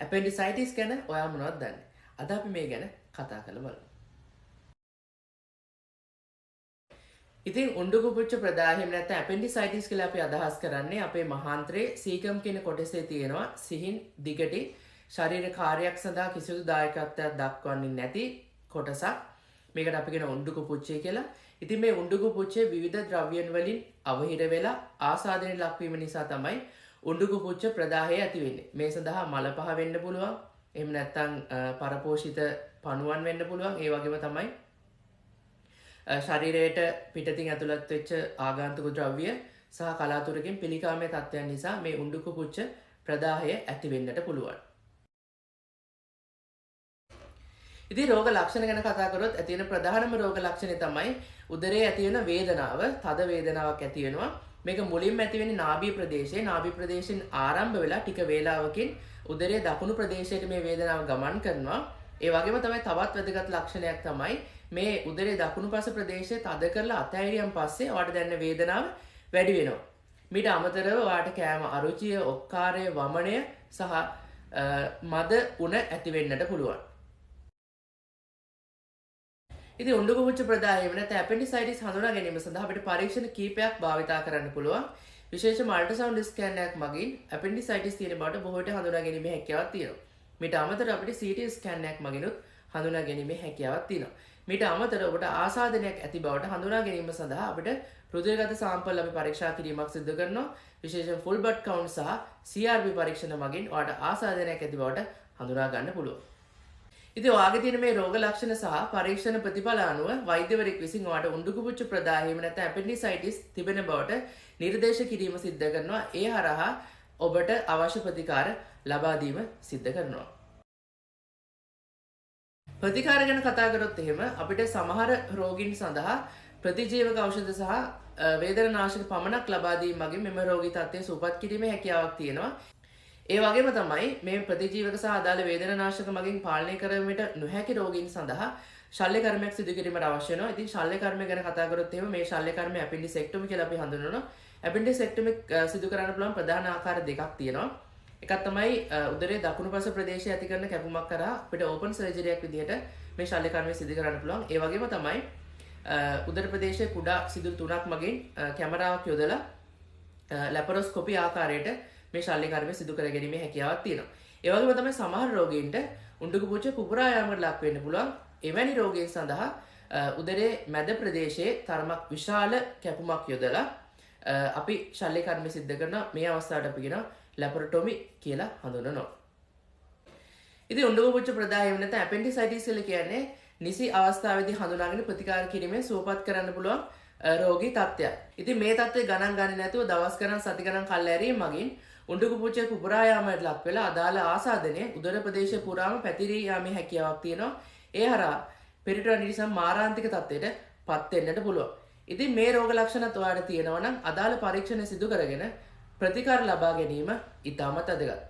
ඇපෙන්ඩිසයිටිස් ගැන ඔයා මොනවද දන්නේ? අද අපි මේ ගැන කතා කරලා බලමු. ඉතින් උණ්ඩුකුපුච්ච ප්‍රදාහයෙන් නැත්නම් ඇපෙන්ඩිසයිටිස් කියලා අපි අදහස් කරන්නේ අපේ මහාන්ත්‍රයේ සීකම් කියන කොටසේ තියෙනවා සිහින් දිගටි ශරීර කාර්යයක් සඳහා කිසිදු දායකත්වයක් දක්වන්නේ නැති කොටසක්. මේකට අපි කියන උණ්ඩුකුපුච්චය කියලා. ඉතින් මේ උණ්ඩුකුපුච්චේ විවිධ ද්‍රව්‍යයන් වලින් අවහිර වෙලා ආසාදනයට ලක්වීම නිසා තමයි උණ්ඩුකුපුච්ච ප්‍රදාහය ඇති වෙන්නේ. මේ සඳහා මල පහ වෙන්න පුළුවන්. එහෙම නැත්නම් පරපෝෂිත පණුවන් වෙන්න පුළුවන්. ඒ වගේම තමයි ශරීරයට පිටතින් ඇතුළත් වෙච්ච ආගන්තුක ද්‍රව්‍ය සහ කලාතුරකින් පිළිකාමය තත්ත්වයන් නිසා මේ උණ්ඩුකුපුච්ච ප්‍රදාහය ඇති වෙන්නට පුළුවන්. ඉතින් රෝග ලක්ෂණ ගැන කතා කරොත් ඇති වෙන ප්‍රධානම රෝග ලක්ෂණය තමයි උදරයේ ඇති වෙන වේදනාව, තද වේදනාවක් ඇති වෙනවා. මේක මුලින්ම ඇති වෙන්නේ නාභි ප්‍රදේශයේ. නාභි ප්‍රදේශයෙන් ආරම්භ වෙලා ටික වේලාවකින් උදරයේ දකුණු ප්‍රදේශයට මේ වේදනාව ගමන් කරනවා. ඒ වගේම තමයි තවත් වැදගත් ලක්ෂණයක් තමයි මේ උදරයේ දකුණු පස ප්‍රදේශය තද කරලා අතහැරියන් පස්සේ ඔයාලට දැනෙන වේදනාව වැඩි වෙනවා. මීට අමතරව ඔයාලට කෑම අරුචිය, ඔක්කාරය, වමනය සහ මද උණ ඇති වෙන්නට පුළුවන්. ඉතින් උණ්ඩුකුපුච්ච ප්‍රදාහය වෙනත් ඇපෙන්ඩිසයිටිස් හඳුනා ගැනීම සඳහා අපිට පරීක්ෂණ කීපයක් භාවිතා කරන්න පුළුවන්. විශේෂයෙන්ම අල්ට්‍රාසවුන්ඩ් ස්කෑන් එකක් මගින් ඇපෙන්ඩිසයිටිස් තියෙන බවට බොහෝ විට හඳුනා ගැනීමේ හැකියාවක් තියෙනවා. මීට අමතරව අපිට CT ස්කෑන් එකක් මගිනුත් හඳුනා ගැනීමේ හැකියාවක් තියෙනවා. මීට අමතරව ඔබට ආසාදනයක් ඇති බවට හඳුනා ගැනීම සඳහා අපිට රුධිරගත සාම්පල් අපි පරීක්ෂා කිරීමක් සිදු කරනවා. විශේෂයෙන් ෆුල් බ්ලඩ් කවුන්ට් සහ CRP පරීක්ෂණ මගින් ඔයාලට ආසාදනයක් ඇති බවට හඳුනා ගන්න පුළුවන්. ඉතින් ඔයාගේ තියෙන මේ රෝග ලක්ෂණ සහ පරීක්ෂණ ප්‍රතිඵල අනුව වෛද්‍යවරයෙක් විසින් ඔයාට උණ්ඩුකුපුච්ච ප්‍රදාහය නැත්නම් ඇපෙන්ඩිසයිටිස් තිබෙන බවට නිර්දේශ කිරීම සිද්ධ කරනවා. ඒ හරහා ඔබට අවශ්‍ය ප්‍රතිකාර ලබා දීම සිද්ධ කරනවා. ප්‍රතිකාර ගැන කතා කරොත් එහෙම අපිට සමහර රෝගීන් සඳහා ප්‍රතිජීවක ඖෂධ සහ වේදනානාශක පමණක් ලබා දීම මගින් මෙම රෝගී තත්ත්වය සුවපත් කිරීමේ හැකියාවක් තියෙනවා. ඒ වගේම තමයි මේ ප්‍රතිජීවක සහ අදාළ වේදනානාශක මගින් පාලනය කරගන්නට නොහැකි රෝගීන් සඳහා ශල්‍ය කර්මයක් සිදු කිරීමට අවශ්‍ය වෙනවා. ඉතින් ශල්‍ය කර්මය ගැන කතා කරොත් එහෙම මේ ශල්‍ය කර්මය ඇපෙන්ඩිසෙක්ටොමි කියලා අපි හඳුන්වනවා. ඇපෙන්ඩිසෙක්ටොමි සිදු කරන්න පුළුවන් ප්‍රධාන ආකාර දෙකක් තියෙනවා. එකක් තමයි උදරයේ දකුණු පස ප්‍රදේශයේ ඇති කරන කැපුමක් කරා අපිට ඕපන් සර්ජරි එකක් විදිහට මේ ශල්‍ය කර්මය සිදු කරන්න පුළුවන්. ඒ වගේම තමයි උදර ප්‍රදේශයේ කුඩා සිදුරු තුනක් මගින් කැමරාවක් යොදලා ලැපරොස්කෝපි ආකාරයට මේ ශල්‍ය කර්මය සිදු කර ගැනීමේ හැකියාවක් තියෙනවා. ඒ වගේම තමයි සමහර රෝගීන්ට උණ්ඩුකුපුච්ච පුපුරා යාමකට ලක් වෙන්න පුළුවන්. එවැනි රෝගීන් සඳහා උදරයේ මැද ප්‍රදේශයේ තරමක් විශාල කැපුමක් යොදලා අපි ශල්‍ය කර්මය සිද්ධ කරන මේ අවස්ථාවට අපි කියනවා ලැපරටොමි කියලා හඳුන්වනවා. ඉතින් උණ්ඩුකුපුච්ච ප්‍රදාහය නැත්නම් ඇපෙන්ඩිසයිටිස් කියලා කියන්නේ නිසි අවස්ථාවේදී හඳුනාගෙන ප්‍රතිකාර කිරීමෙන් සුවපත් කරන්න පුළුවන් රෝගී තත්ත්වයක්. ඉතින් මේ තත්ත්වය ගණන් ගන්නේ නැතුව දවස් ගණන් සති ගණන් කල් ඇරීම මගින් උණ්ඩුකුපුච්චේ පුපුරා යාමට ලක් වෙලා අදාළ ආසාදනය උදර ප්‍රදේශය පුරාම පැතිරී යාමේ හැකියාවක් තියෙනවා. ඒ හරහා පෙරිටොනිටිසම් මාරාන්තික තත්ත්වයට පත් වෙන්නට පුළුවන්. ඉතින් මේ රෝග ලක්ෂණත් ඔයාලට තියෙනවා නම් අදාළ පරීක්ෂණ සිදු කරගෙන ප්‍රතිකාර ලබා ගැනීම ඉතාමත් වැදගත්.